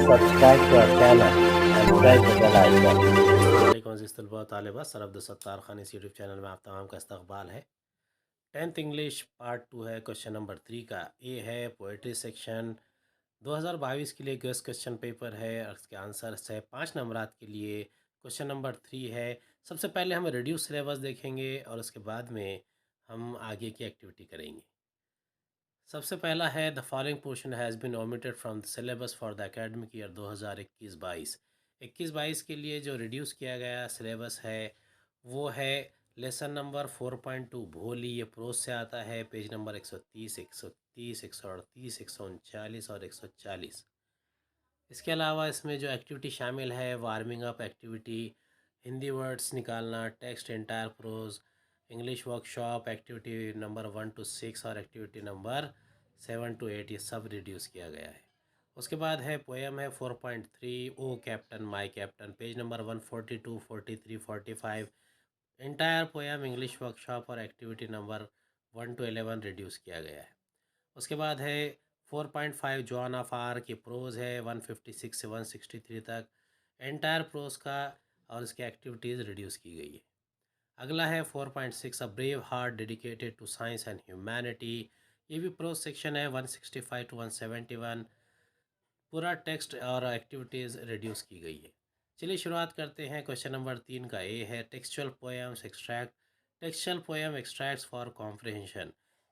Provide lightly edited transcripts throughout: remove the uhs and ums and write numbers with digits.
subscribe to our channel and press the bell icon. तलबा तालिबा sir Abdul Sattar Khan इस YouTube channel में आप तमाम का इस्तकबाल है। 10th इंग्लिश पार्ट 2 है, क्वेश्चन नंबर 3 का। ये है पोएट्री सेक्शन 2022 के लिए गेस्ट क्वेश्चन पेपर है और इसके आंसर्स है 5 नंबरात के लिए। क्वेश्चन नंबर 3 है। सबसे पहले हम रिड्यूस सिलेबस देखेंगे और उसके बाद में हम आगे की एक्टिविटी करेंगे। सबसे पहला है the following portion has been omitted from the syllabus for the academic year 2021-22। 21-22 के लिए जो रिड्यूस किया गया सिलेबस है वो है लेसन नंबर 4.2 भोली। ये प्रोज से आता है, पेज नंबर 130, 138, 139 और 140। इसके अलावा इसमें जो एक्टिविटी शामिल है, warming up activity, Hindi words निकालना, text entire prose, English workshop, activity number 1 to 6 और एक्टिविटी नंबर 7 to 8, ये सब रिड्यूस किया गया है। उसके बाद है पोएम है 4.3 O captain my captain, page number 142, 43, 45। Entire poem English workshop और एक्टिविटी नंबर 1 to 11 रिड्यूस किया गया है। उसके बाद है 4.5 जॉन ऑफ आर की प्रोज है 156 से 163 तक, एंटायर प्रोज का, और इसकी एक्टिविटीज़ रिड्यूस की गई है। अगला है 4.6 a brave heart dedicated to science and humanity. ये भी प्रोज सेक्शन है 165 to 171। पूरा टेक्स्ट और एक्टिविटीज़ रिड्यूस की गई है। चलिए शुरुआत करते हैं। क्वेश्चन नंबर 3 का ए है textual poems extract. Textual poem extracts for comprehension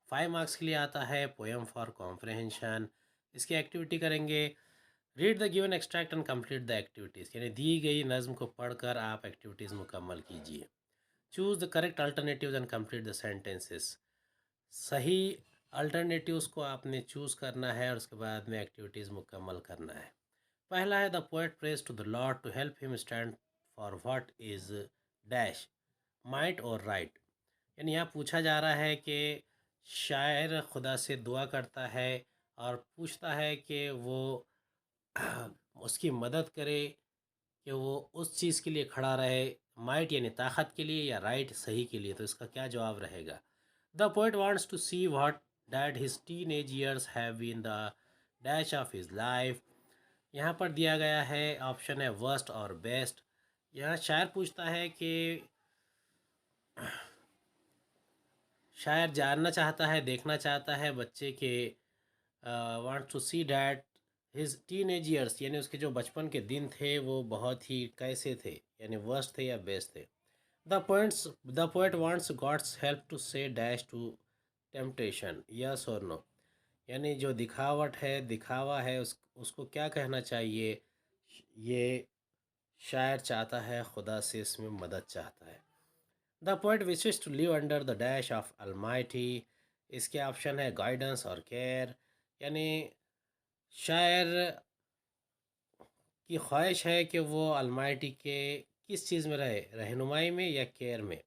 5 marks के लिए आता है। पोएम फॉर कॉम्प्रहेंशन, इसकी एक्टिविटी करेंगे। Read the given extract and complete the activities, यानी दी गई नज़म को पढ़कर आप एक्टिविटीज़ मुकम्मल कीजिए। Choose the correct alternatives and complete the sentences. सही अल्टरनेटिव्स को आपने चूज़ करना है और उसके बाद में एक्टिविटीज़ मुकम्मल करना है। पहला है the poet prays to the Lord to help him stand for what is dash might और राइट। यानी यहाँ पूछा जा रहा है कि शायर खुदा से दुआ करता है और पूछता है कि वो उसकी मदद करे कि वो उस चीज़ के लिए खड़ा रहे, माइट यानी ताकत के लिए या राइट सही के लिए। तो इसका क्या जवाब रहेगा? The poet wants to see what that his teenage years have been the dash of his life. यहाँ पर दिया गया है, ऑप्शन है वर्स्ट और बेस्ट। यहाँ शायर पूछता है कि शायर जानना चाहता है, देखना चाहता है बच्चे के want to see that his teenage years, यानी उसके जो बचपन के दिन थे वो बहुत ही कैसे थे, यानी वर्स्ट थे या बेस्ट थे। The poet wants God's help to say dash to temptation, yes और नो। यानी जो दिखावट है, दिखावा है, उसको क्या कहना चाहिए? ये शायर चाहता है, खुदा से इसमें मदद चाहता है। The poet wishes to live under the dash of almighty. इसके ऑप्शन है गाइडेंस और केयर, यानी शायर की ख्वाहिश है कि वो अलमाइटी के किस चीज़ में रहे, रहनुमाई में या केयर में।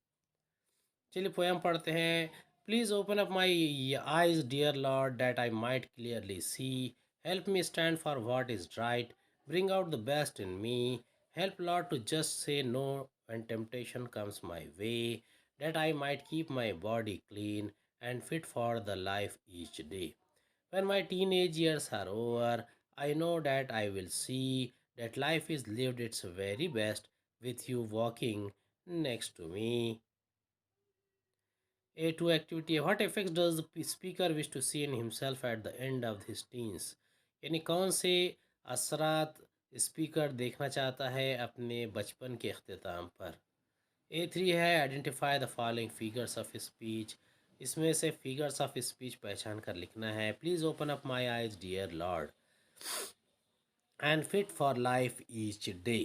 चलिए पोएम पढ़ते हैं। Please open up my eyes dear Lord that I might clearly see, help me stand for what is right, bring out the best in me, help Lord to just say no when temptation comes my way, that I might keep my body clean and fit for the life each day. When my teenage years are over, I know that I will see that life is lived its very best with you walking next to me. A2 activity. What effects does the speaker wish to see in himself at the end of his teens? यानी कौन से असरात speaker देखना चाहता है अपने बचपन के अख्तिताम पर। A3 है identify the following figures of speech. इसमें से फिगर्स ऑफ स्पीच पहचान कर लिखना है। Please open up my eyes dear Lord and fit for life each day.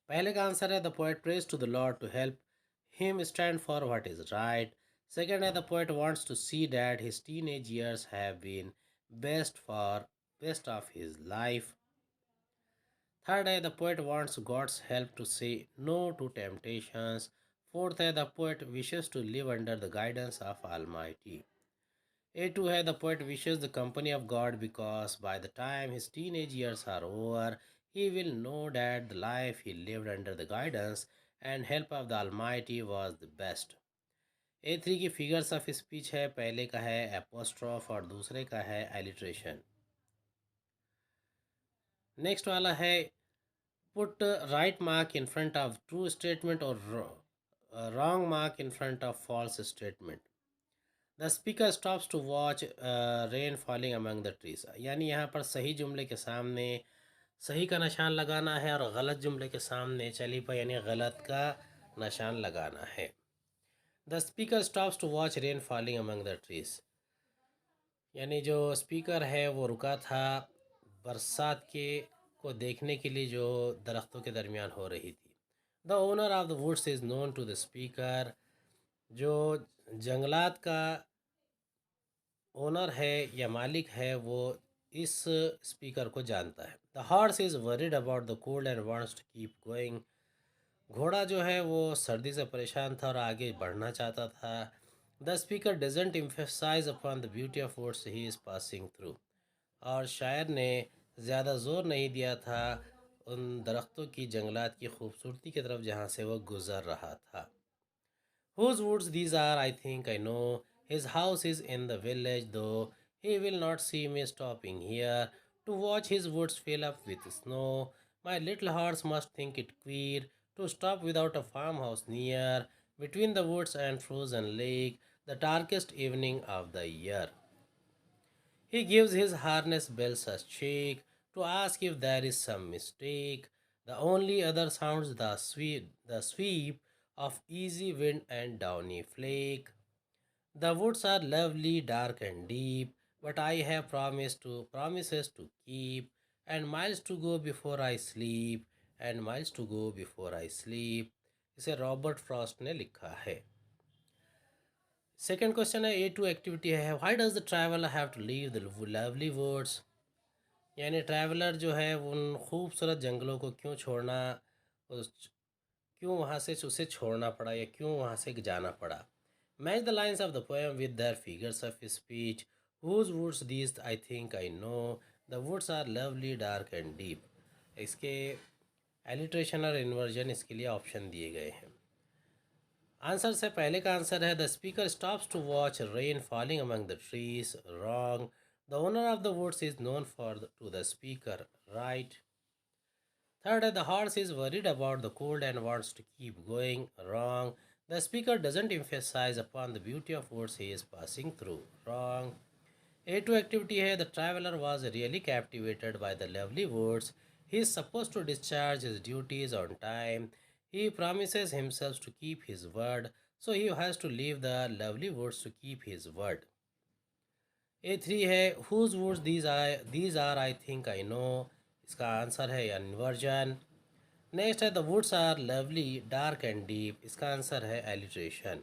पहले का आंसर है the poet prays to the Lord to help him stand for what is right. Second, the poet wants to see that his teenage years have been best of his life. Third, the poet wants God's help to say no to temptations. Fourth, the poet wishes to live under the guidance of Almighty. A2 है the poet wishes the company of God because by the time his teenage years are over, he will know that the life he lived under the guidance and help of the Almighty was the best. A3 की figures of speech है, पहले का है apostrophe और दूसरे का है alliteration. Next वाला है put right mark in front of true statement or wrong mark in front of false statement. The speaker stops to watch rain falling among the trees. यानी यहाँ पर सही जुमले के सामने सही का निशान लगाना है और गलत जुमले के सामने चली पर यानी गलत का निशान लगाना है. The speaker stops to watch rain falling among the trees. यानी जो स्पीकर है वो रुका था बरसात के को देखने के लिए जो दरख्तों के दरमियान हो रही थी. The owner of the woods is known to the speaker. जो जंगलात का ओनर है या मालिक है वो इस स्पीकर को जानता है. The horse is worried about the cold and wants to keep going. घोड़ा जो है वो सर्दी से परेशान था और आगे बढ़ना चाहता था. The speaker doesn't emphasise upon the beauty of words he is passing through. और शायर ने ज़्यादा ज़ोर नहीं दिया था उन दरख्तों की जंगलात की खूबसूरती की तरफ जहाँ से वह गुज़र रहा था. Whose woods these are, I think I know. His house is in the village, though he will not see me stopping here to watch his woods fill up with snow. My little horse must think it queer to stop without a farmhouse near, between the woods and frozen lake, the darkest evening of the year. He gives his harness bells a shake to ask if there is some mistake. The only other sounds the sweep of easy wind and downy flake. The woods are lovely, dark and deep, but I have promises to keep, and miles to go before I sleep, and miles to go before I sleep. इसे Robert Frost ने लिखा है. Second question है A2 activity है. Why does the traveller have to leave the lovely words. यानी traveller जो है उन खूबसूरत जंगलों को क्यों छोड़ना क्यों वहाँ से उसे छोड़ना पड़ा या क्यों वहाँ से जाना पड़ा. Match the lines of the poem with their figures of speech. Whose woods these I think I know. The woods are lovely, dark and deep. इसके एलिट्रेशन और इन्वर्जन इसके लिए ऑप्शन दिए गए हैं. आंसर से पहले का आंसर है the speaker stops to watch rain falling among the trees. Wrong. The owner of the woods is known for to the speaker. Right. Third है the horse is worried about the cold and wants to keep going. Wrong. The speaker doesn't emphasize upon the beauty of words he is passing through. Wrong. A2 activity है the traveler was really captivated by the lovely words. He is supposed to discharge his duties on time. He promises himself to keep his word, so he has to leave the lovely words to keep his word. A3 है whose words these are I think I know. इसका answer है inversion. Next है the woods are lovely, dark and deep. इसका answer है alliteration.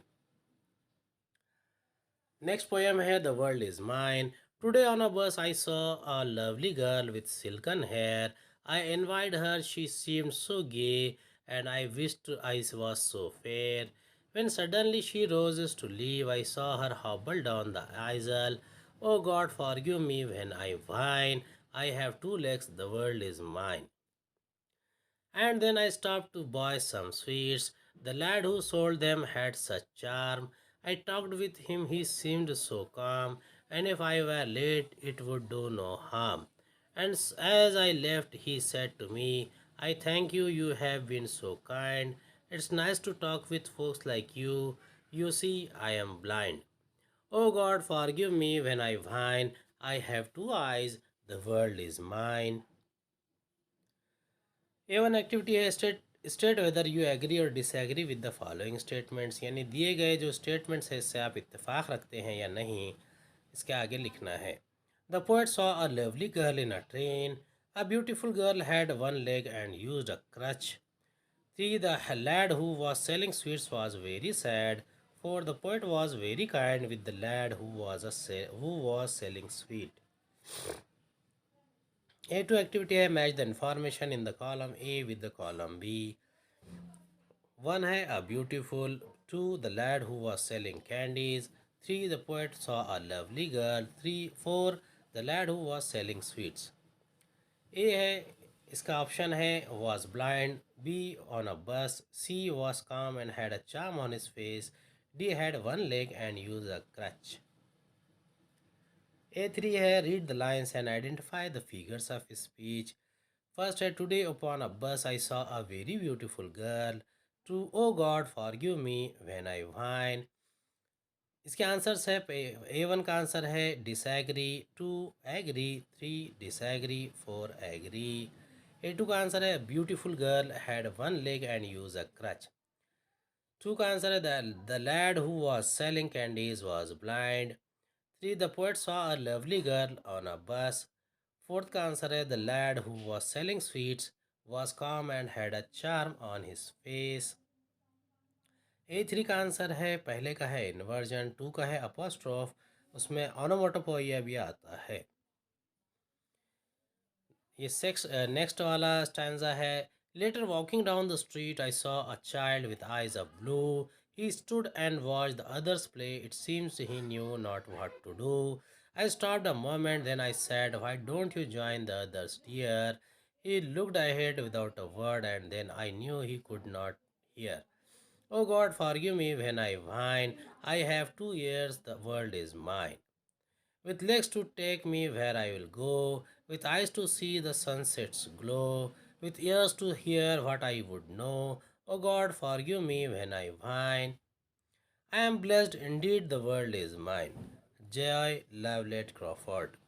Next poem है the world is mine. Today on a bus I saw a lovely girl with silken hair. I invite her, she seemed so gay, and I wished I was so fair. When suddenly she rose to leave, I saw her hobble down the aisle. Oh God, forgive me when I whine. I have two legs, the world is mine. And then I stopped to buy some sweets. The lad who sold them had such charm. I talked with him, he seemed so calm, and if I were late, it would do no harm. And as I left, he said to me, I thank you, you have been so kind. It's nice to talk with folks like you. You see, I am blind. Oh God, forgive me when I whine. I have two eyes, the world is mine. A1 activity है state whether you agree और disagree with the following statements. यानी दिए गए जो statements हैं इससे आप इत्तेफाक रखते हैं या नहीं, इसके आगे लिखना है. The poet saw a lovely girl in a train. A beautiful girl had one leg and used a crutch. 3. The lad who was selling sweets was very sad. 4. The poet was very kind with the lad who was selling sweet. A2 activity है match the information in the column A with the column B. 1 है a beautiful. 2 the lad who was selling candies. 3 the poet saw a lovely girl. 4 the lad who was selling sweets. A है इसका option है was blind. B on a bus. C was calm and had a charm on his face. D had one leg and use a crutch. A3 है read the lines and identify the figures of speech. First है today upon a bus I saw a very beautiful girl to O God forgive me when I whine. इसके answers है A1 का answer है disagree, 2 agree, 3 disagree, 4 agree. A2 का answer है beautiful girl had one leg and use a crutch. 2 का answer है the lad who was selling candies was blind. 3 the poet saw a lovely girl on a bus. 4th का answer है the lad who was selling sweets was calm and had a charm on his face. A3 का answer है पहले का है inversion, 2 का है apostrophe, उसमें ओनोमोटोपोइया भी आता है। ये नेक्स्ट वाला स्टैंजा है later walking down the street I saw a child with eyes of blue he stood and watched the others play it seems he knew not what to do I stopped a moment then I said why don't you join the others dear he looked ahead without a word and then I knew he could not hear Oh God, forgive me when I whine. I have 2 ears, the world is mine. With legs to take me where I will go, with eyes to see the sunset's glow, with ears to hear what I would know. Oh God, forgive me when I whine. I am blessed indeed, the world is mine. Joy Lovelet Crawford.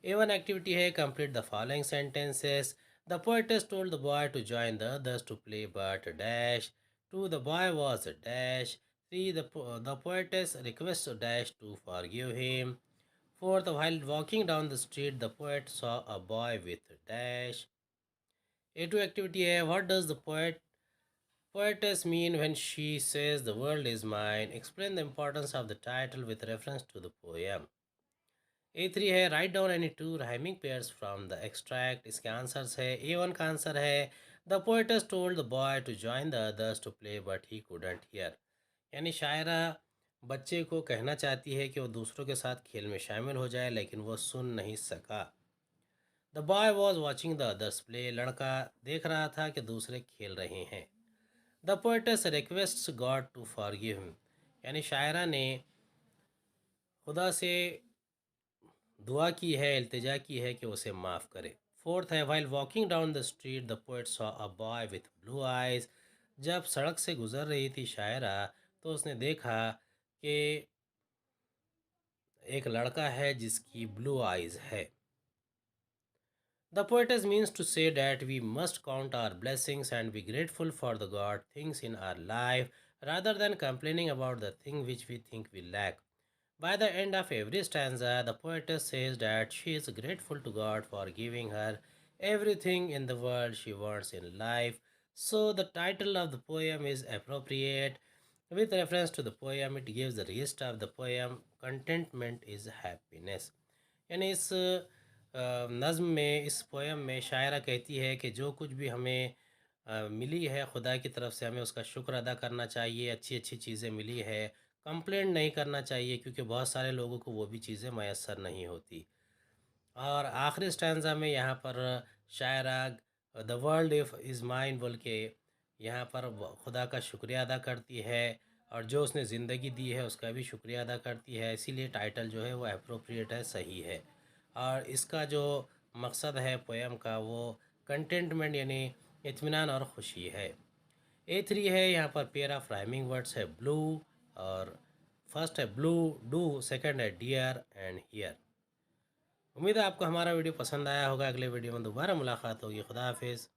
A1 activity है complete the following sentences. The poetess told the boy to join the others to play but dash. 2. The boy was dash. 3. The poetess requests dash to forgive him. 4th, while walking down the street, the poet saw a boy with dash. A2 activity है what does the poetess mean when she says the world is mine? Explain the importance of the title with reference to the poem. A3 है write down any two rhyming pairs from the extract. इसके answers है A1 का answer है the poets told the boy to join the others to play but he couldn't hear, यानी शायरा बच्चे को कहना चाहती है कि वो दूसरों के साथ खेल में शामिल हो जाए लेकिन वो सुन नहीं सका। The boy was watching the others play, लड़का देख रहा था कि दूसरे खेल रहे हैं। The poets request God to forgive him, यानी शायरा ने खुदा से दुआ की है, इल्तिजा की है कि उसे माफ़ करे। 4th है while walking down the street the poet saw a boy with blue eyes, जब सड़क से गुज़र रही थी शायरा तो उसने देखा कि एक लड़का है जिसकी ब्लू आइज़ है। The poetess means to say that we must count our blessings and be grateful for the God things in our life rather than complaining about the thing which we think we lack. By the end of every stanza, the poetess says that she is grateful to God for giving her everything in the world she wants in life. So, the title of the poem is appropriate. With reference to the poem, it gives the gist of the poem Contentment is Happiness. यानी इस नज़्म में, इस poem में शायरा कहती है कि जो कुछ भी हमें मिली है खुदा की तरफ से, हमें उसका शुक्र अदा करना चाहिए। अच्छी अच्छी चीज़ें मिली है, कंप्लेंट नहीं करना चाहिए क्योंकि बहुत सारे लोगों को वो भी चीज़ें मैसर नहीं होती। और आखिरी स्टैंज़ा में यहाँ पर शायरा the world if is mine बोल के यहाँ पर खुदा का शुक्रिया अदा करती है और जो उसने ज़िंदगी दी है उसका भी शुक्रिया अदा करती है। इसीलिए टाइटल जो है वो एप्रोप्रिएट है, सही है। और इसका जो मकसद है पोएम का वो कंटेंटमेंट यानी इत्मीनान और ख़ुशी है। A3 है यहाँ पर पेयर ऑफ राइमिंग वर्ड्स है ब्लू, और फर्स्ट है ब्लू डू, सेकंड है डियर एंड हियर। उम्मीद है आपको हमारा वीडियो पसंद आया होगा। अगले वीडियो में दोबारा मुलाकात होगी। खुदा हाफिज़।